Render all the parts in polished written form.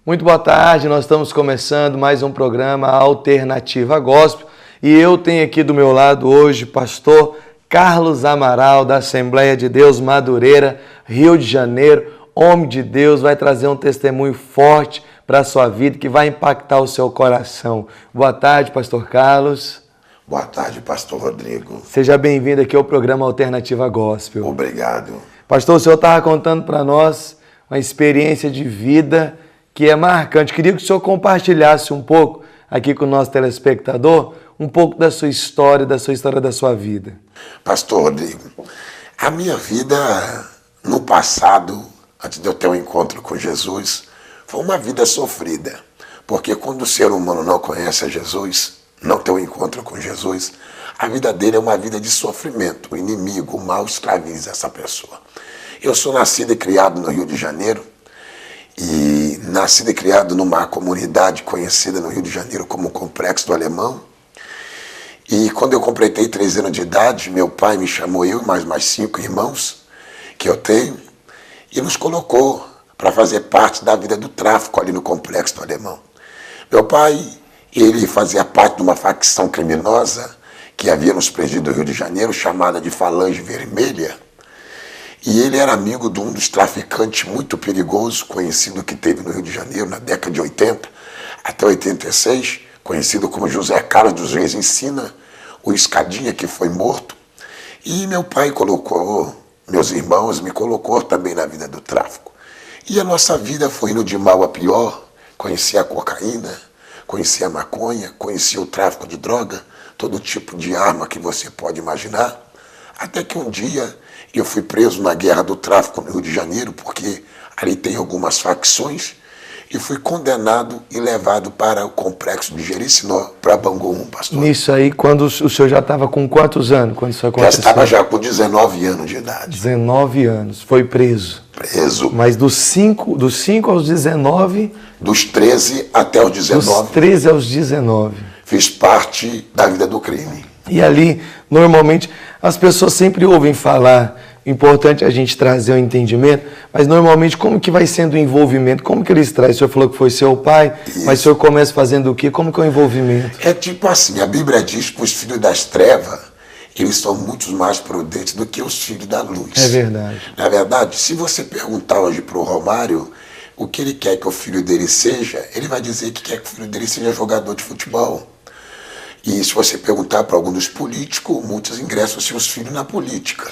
Muito boa tarde, nós estamos começando mais um programa Alternativa Gospel e eu tenho aqui do meu lado hoje pastor Carlos Amaral da Assembleia de Deus Madureira, Rio de Janeiro. Homem de Deus, vai trazer um testemunho forte para a sua vida que vai impactar o seu coração. Boa tarde, pastor Carlos. Boa tarde, pastor Rodrigo. Seja bem-vindo aqui ao programa Alternativa Gospel. Obrigado. Pastor, o senhor estava contando para nós uma experiência de vida que é marcante. Queria que o senhor compartilhasse um pouco aqui com o nosso telespectador, um pouco da sua história da sua vida. Pastor Rodrigo, a minha vida no passado, antes de eu ter um encontro com Jesus, foi uma vida sofrida. Porque quando o ser humano não conhece a Jesus, não tem um encontro com Jesus, a vida dele é uma vida de sofrimento. O inimigo, o mal, escraviza essa pessoa. Eu sou nascido e criado no Rio de Janeiro, e nascido e criado numa comunidade conhecida no Rio de Janeiro como Complexo do Alemão. E quando eu completei 13 anos de idade, meu pai me chamou, eu e mais 5 irmãos que eu tenho, e nos colocou para fazer parte da vida do tráfico ali no Complexo do Alemão. Meu pai, ele fazia parte de uma facção criminosa que havia nos presídios do Rio de Janeiro, chamada de Falange Vermelha. E ele era amigo de um dos traficantes muito perigosos, conhecido que teve no Rio de Janeiro na década de 80 até 86, conhecido como José Carlos dos Reis Ensina, o Escadinha, que foi morto. E meu pai colocou, meus irmãos, me colocou também na vida do tráfico. E a nossa vida foi indo de mal a pior. Conheci a cocaína, conheci a maconha, conheci o tráfico de droga, todo tipo de arma que você pode imaginar. Até que um dia eu fui preso na guerra do tráfico no Rio de Janeiro, porque ali tem algumas facções, e fui condenado e levado para o complexo de Jericinó, para Bangu 1, pastor. Nisso aí, quando o senhor já estava com quantos anos? Quando isso aconteceu? Já estava já com 19 anos de idade. 19 anos, foi preso. Preso. Mas dos 5 aos 19... Dos 13 até os 19. Dos 13 aos 19. Fiz parte da vida do crime. E ali, normalmente, as pessoas sempre ouvem falar, importante a gente trazer o entendimento, mas normalmente como que vai sendo o envolvimento? Como que eles trazem? O senhor falou que foi seu pai, Isso. Mas o senhor começa fazendo o quê? Como que é o envolvimento? É tipo assim, a Bíblia diz que os filhos das trevas, eles são muito mais prudentes do que os filhos da luz. É verdade. Na verdade, se você perguntar hoje para o Romário o que ele quer que o filho dele seja, ele vai dizer que quer que o filho dele seja jogador de futebol. E se você perguntar para algum dos políticos, muitos ingressam seus filhos na política.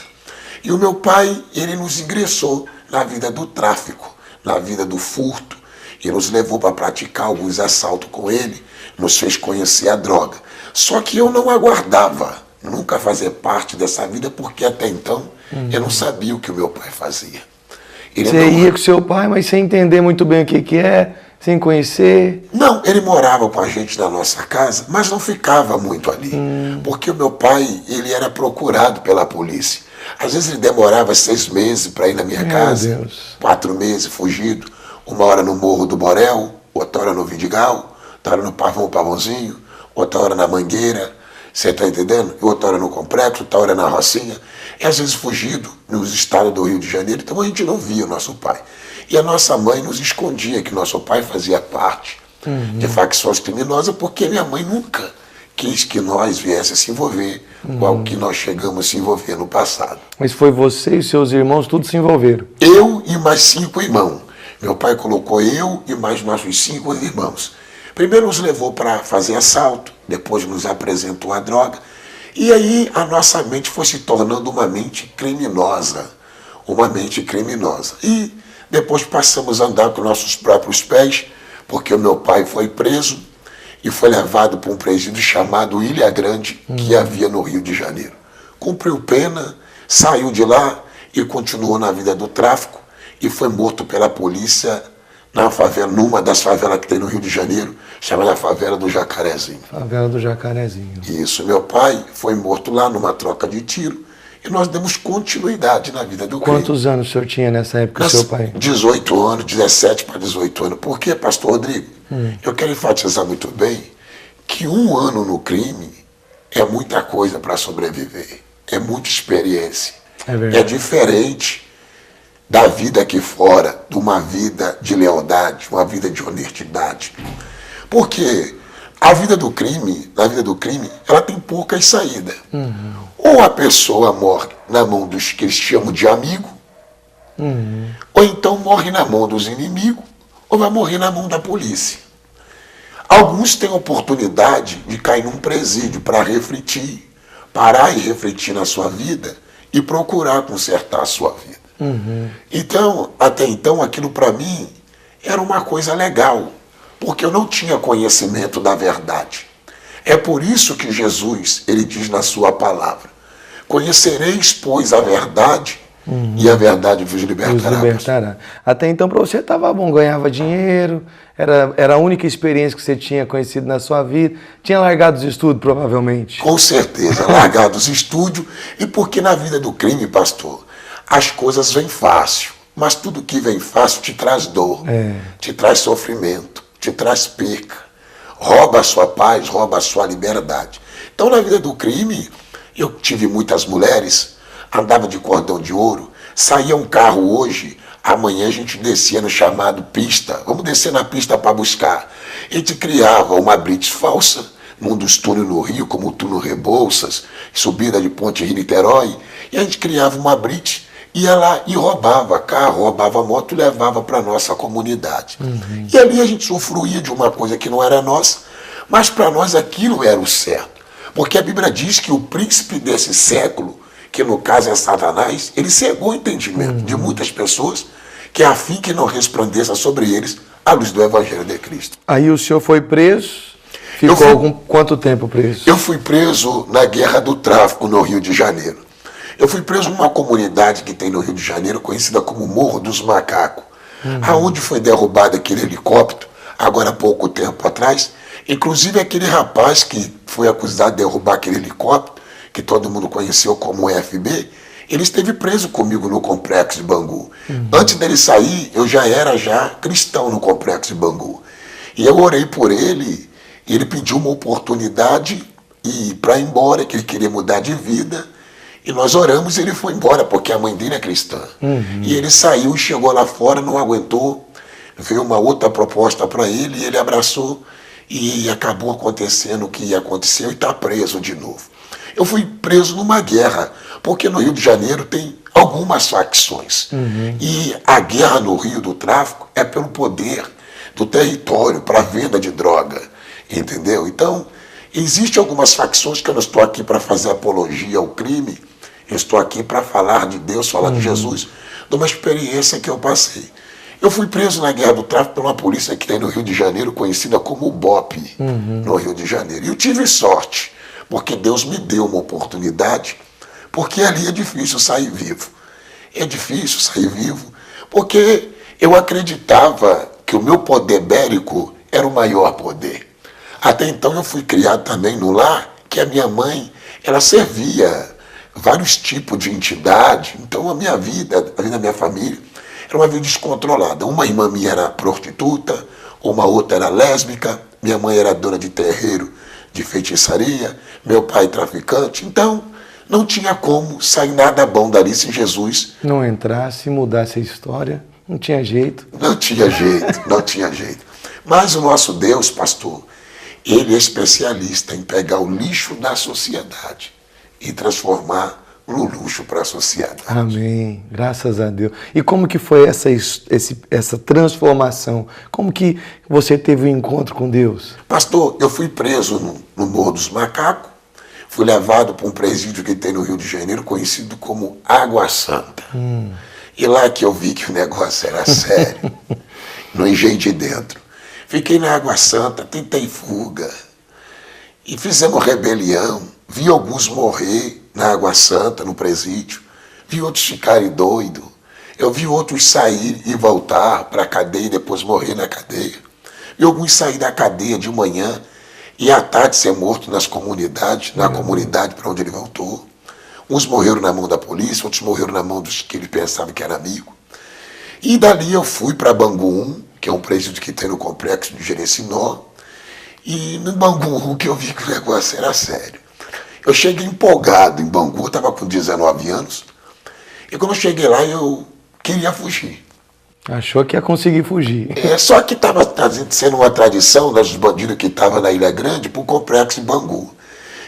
E o meu pai, ele nos ingressou na vida do tráfico, na vida do furto, e nos levou para praticar alguns assaltos com ele, nos fez conhecer a droga. Só que eu não aguardava nunca fazer parte dessa vida, porque até então eu não sabia o que o meu pai fazia. Você ia com seu pai, mas sem entender muito bem o que é, sem conhecer? Não, ele morava com a gente na nossa casa, mas não ficava muito ali. Porque o meu pai, ele era procurado pela polícia. Às vezes ele demorava 6 meses para ir na minha casa, Deus. 4 meses fugido, uma hora no Morro do Borel, outra hora no Vidigal, outra hora no Pavãozinho, outra hora na Mangueira, você está entendendo? E outra hora no Complexo, outra hora na Rocinha. E às vezes fugido nos estados do Rio de Janeiro, então a gente não via o nosso pai. E a nossa mãe nos escondia que nosso pai fazia parte de facções criminosas, porque minha mãe nunca quis que nós viéssemos a se envolver com o que nós chegamos a se envolver no passado. Mas foi você e seus irmãos, todos se envolveram? Eu e mais 5 irmãos. Meu pai colocou eu e mais nossos 5 irmãos. Primeiro nos levou para fazer assalto, depois nos apresentou a droga, e aí a nossa mente foi se tornando uma mente criminosa. Uma mente criminosa. E depois passamos a andar com nossos próprios pés, porque o meu pai foi preso e foi levado para um presídio chamado Ilha Grande, que havia no Rio de Janeiro. Cumpriu pena, saiu de lá e continuou na vida do tráfico e foi morto pela polícia na favela, numa das favelas que tem no Rio de Janeiro, chamada Favela do Jacarezinho. Favela do Jacarezinho. Isso, meu pai foi morto lá numa troca de tiro e nós demos continuidade na vida do crime. Quantos anos o senhor tinha nessa época, seu pai? 18 anos, 17 para 18 anos. Por quê, pastor Rodrigo? Eu quero enfatizar muito bem que 1 ano no crime é muita coisa para sobreviver. É muita experiência. É verdade. É diferente da vida aqui fora, de uma vida de lealdade, uma vida de honestidade. Porque a vida do crime, na vida do crime, ela tem poucas saídas. Ou a pessoa morre na mão dos que eles chamam de amigo, ou então morre na mão dos inimigos, ou vai morrer na mão da polícia. Alguns têm oportunidade de cair num presídio para refletir, parar e refletir na sua vida e procurar consertar a sua vida. Então, até então, aquilo para mim era uma coisa legal, porque eu não tinha conhecimento da verdade. É por isso que Jesus, ele diz na sua palavra, conhecereis, pois, a verdade, e a verdade vos libertará. Até então para você estava bom, ganhava dinheiro, era a única experiência que você tinha conhecido na sua vida, tinha largado os estudos provavelmente. Com certeza, largado os estudos, e porque na vida do crime, pastor, as coisas vêm fácil, mas tudo que vem fácil te traz dor, te traz sofrimento, te traz perca, rouba a sua paz, rouba a sua liberdade. Então na vida do crime, eu tive muitas mulheres, andava de cordão de ouro, saía um carro hoje, amanhã a gente descia no chamado pista, vamos descer na pista para buscar. A gente criava uma blitz falsa, num dos túneis no Rio, como o túnel Rebouças, subida de Ponte Rio-Niterói, e a gente criava uma blitz, ia lá e roubava carro, roubava moto e levava para a nossa comunidade. E ali a gente usufruía de uma coisa que não era nossa, mas para nós aquilo era o certo. Porque a Bíblia diz que o príncipe desse século, que no caso é Satanás, ele cegou o entendimento de muitas pessoas, que é a fim que não resplandeça sobre eles a luz do Evangelho de Cristo. Aí o senhor foi preso? Quanto tempo preso? Eu fui preso na Guerra do Tráfico, no Rio de Janeiro. Eu fui preso numa comunidade que tem no Rio de Janeiro, conhecida como Morro dos Macacos, aonde foi derrubado aquele helicóptero, agora há pouco tempo atrás. Inclusive aquele rapaz que foi acusado de derrubar aquele helicóptero, que todo mundo conheceu como FB, ele esteve preso comigo no Complexo de Bangu. Antes dele sair, eu já era cristão no Complexo de Bangu. E eu orei por ele, e ele pediu uma oportunidade para ir embora, que ele queria mudar de vida. E nós oramos e ele foi embora, porque a mãe dele é cristã. E ele saiu e chegou lá fora, não aguentou, veio uma outra proposta para ele, e ele abraçou, e acabou acontecendo o que aconteceu, e está preso de novo. Eu fui preso numa guerra, porque no Rio de Janeiro tem algumas facções. E a guerra no Rio do tráfico é pelo poder do território, para a venda de droga, entendeu? Então, existem algumas facções que eu não estou aqui para fazer apologia ao crime, eu estou aqui para falar de Deus, falar de Jesus, de uma experiência que eu passei. Eu fui preso na Guerra do Tráfico por uma polícia que tem no Rio de Janeiro, conhecida como BOP, no Rio de Janeiro. E eu tive sorte, porque Deus me deu uma oportunidade, porque ali é difícil sair vivo. É difícil sair vivo, porque eu acreditava que o meu poder bélico era o maior poder. Até então eu fui criado também no lar, que a minha mãe, ela servia vários tipos de entidade. Então a minha vida, a vida da minha família, era uma vida descontrolada. Uma irmã minha era prostituta, uma outra era lésbica, minha mãe era dona de terreiro de feitiçaria, meu pai traficante. Então não tinha como sair nada bom dali se Jesus não entrasse, mudasse a história, não tinha jeito. Não tinha jeito, não tinha jeito. Mas o nosso Deus, pastor, ele é especialista em pegar o lixo da sociedade e transformar no luxo para a sociedade. Amém. Graças a Deus. E como que foi essa transformação? Como que você teve um encontro com Deus? Pastor, eu fui preso no Morro dos Macacos, fui levado para um presídio que tem no Rio de Janeiro, conhecido como Água Santa. E lá que eu vi que o negócio era sério, no Engenho de Dentro. Fiquei na Água Santa, tentei fuga, e fizemos rebelião. Vi alguns morrer na Água Santa, no presídio. Vi outros ficarem doidos. Eu vi outros sair e voltar para a cadeia e depois morrer na cadeia. Vi alguns sair da cadeia de manhã e à tarde ser morto nas comunidades, na comunidade para onde ele voltou. Uns morreram na mão da polícia, outros morreram na mão dos que ele pensava que era amigo. E dali eu fui para Bangu 1, que é um presídio que tem no complexo de Jerecinó. E no Bangu 1 que eu vi que o negócio era sério. Eu cheguei empolgado em Bangu, eu estava com 19 anos, e quando eu cheguei lá, eu queria fugir. Achou que ia conseguir fugir. Só que estava sendo uma tradição dos bandidos que estavam na Ilha Grande para o complexo Bangu.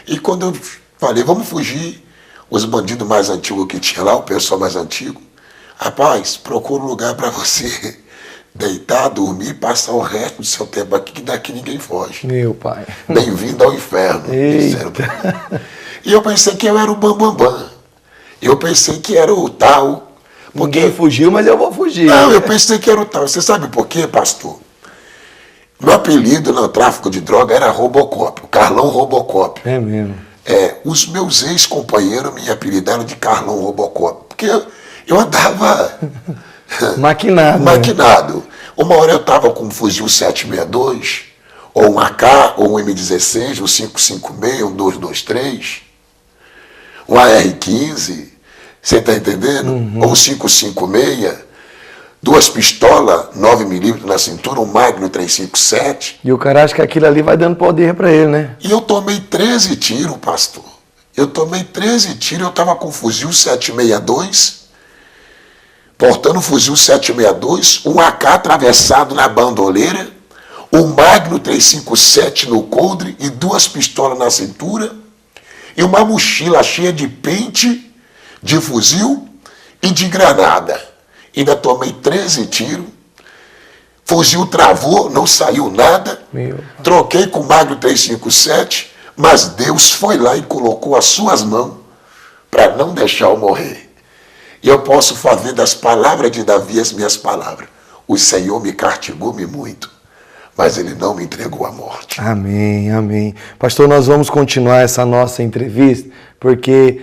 E quando eu falei, vamos fugir, os bandidos mais antigos que tinha lá, o pessoal mais antigo, rapaz, procura um lugar para você deitar, dormir, passar o resto do seu tempo aqui, que daqui ninguém foge. Meu pai. Bem-vindo ao inferno. E eu pensei que eu era o bambambam. Eu pensei que era o tal. Ninguém fugiu, mas eu vou fugir. Não, eu pensei que era o tal. Você sabe por quê, pastor? Meu apelido no tráfico de droga era Robocop, o Carlão Robocop. É mesmo. Os meus ex-companheiros me apelidaram de Carlão Robocop, porque eu andava maquinado. Maquinado. Né? Uma hora eu estava com um fuzil 762, ou um AK, ou um M16, um 556, um 223, um AR-15, você está entendendo? Ou um 556, duas pistolas 9mm na cintura, um Magnum 357. E o cara acha que aquilo ali vai dando poder para ele, né? E eu tomei 13 tiros, pastor. Eu tomei 13 tiros, eu estava com um fuzil 762, portando um fuzil 762, um AK atravessado na bandoleira, um Magnum 357 no coldre e duas pistolas na cintura, e uma mochila cheia de pente, de fuzil e de granada. Ainda tomei 13 tiros, fuzil travou, não saiu nada, troquei com o Magnum 357, mas Deus foi lá e colocou as suas mãos para não deixar eu morrer. E eu posso fazer das palavras de Davi as minhas palavras. O Senhor me castigou-me muito, mas Ele não me entregou à morte. Amém, amém. Pastor, nós vamos continuar essa nossa entrevista, porque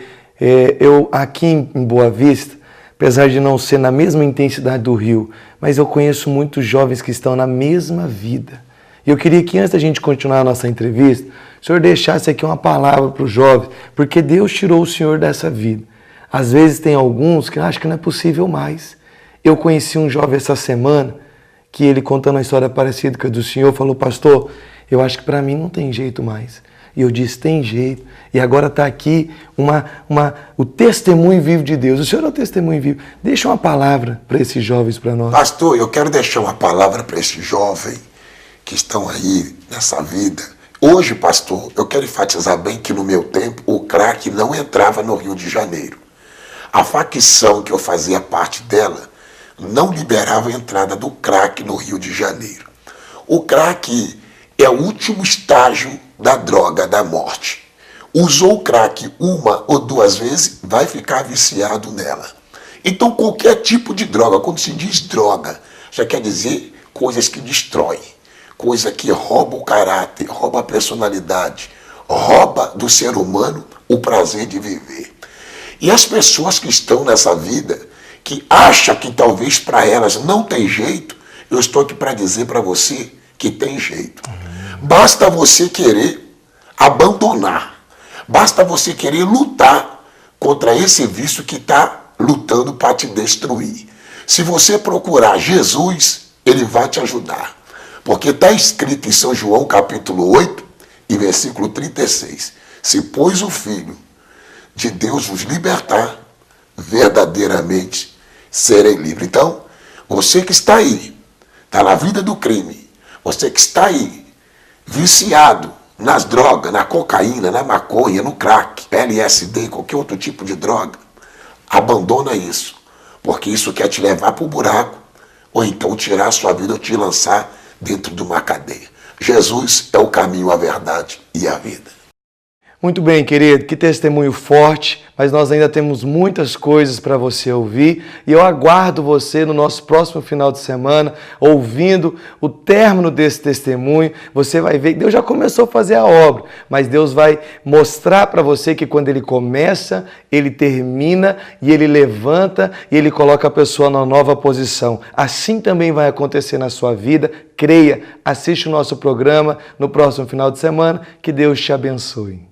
eu aqui em Boa Vista, apesar de não ser na mesma intensidade do Rio, mas eu conheço muitos jovens que estão na mesma vida. E eu queria que antes da gente continuar a nossa entrevista, o senhor deixasse aqui uma palavra para os jovens, porque Deus tirou o senhor dessa vida. Às vezes tem alguns que acham que não é possível mais. Eu conheci um jovem essa semana, que ele contando uma história parecida com a do senhor, falou, pastor, eu acho que para mim não tem jeito mais. E eu disse, tem jeito. E agora está aqui o testemunho vivo de Deus. O senhor é o testemunho vivo. Deixa uma palavra para esses jovens, para nós. Pastor, eu quero deixar uma palavra para esses jovens que estão aí nessa vida. Hoje, pastor, eu quero enfatizar bem que no meu tempo o crack não entrava no Rio de Janeiro. A facção que eu fazia parte dela não liberava a entrada do crack no Rio de Janeiro. O crack é o último estágio da droga, da morte. Usou o crack uma ou duas vezes, vai ficar viciado nela. Então qualquer tipo de droga, quando se diz droga, já quer dizer coisas que destroem, coisa que rouba o caráter, rouba a personalidade, rouba do ser humano o prazer de viver. E as pessoas que estão nessa vida, que acham que talvez para elas não tem jeito, eu estou aqui para dizer para você que tem jeito. Basta você querer abandonar. Basta você querer lutar contra esse vício que está lutando para te destruir. Se você procurar Jesus, Ele vai te ajudar. Porque está escrito em São João capítulo 8 e versículo 36. Se pois o Filho de Deus vos libertar, verdadeiramente serei livre. Então, você que está aí, está na vida do crime, você que está aí, viciado nas drogas, na cocaína, na maconha, no crack, LSD, qualquer outro tipo de droga, abandona isso, porque isso quer te levar para o buraco, ou então tirar a sua vida ou te lançar dentro de uma cadeia. Jesus é o caminho, a verdade e a vida. Muito bem, querido, que testemunho forte, mas nós ainda temos muitas coisas para você ouvir e eu aguardo você no nosso próximo final de semana, ouvindo o término desse testemunho. Você vai ver que Deus já começou a fazer a obra, mas Deus vai mostrar para você que quando Ele começa, Ele termina e Ele levanta e Ele coloca a pessoa numa nova posição. Assim também vai acontecer na sua vida. Creia, assiste o nosso programa no próximo final de semana. Que Deus te abençoe.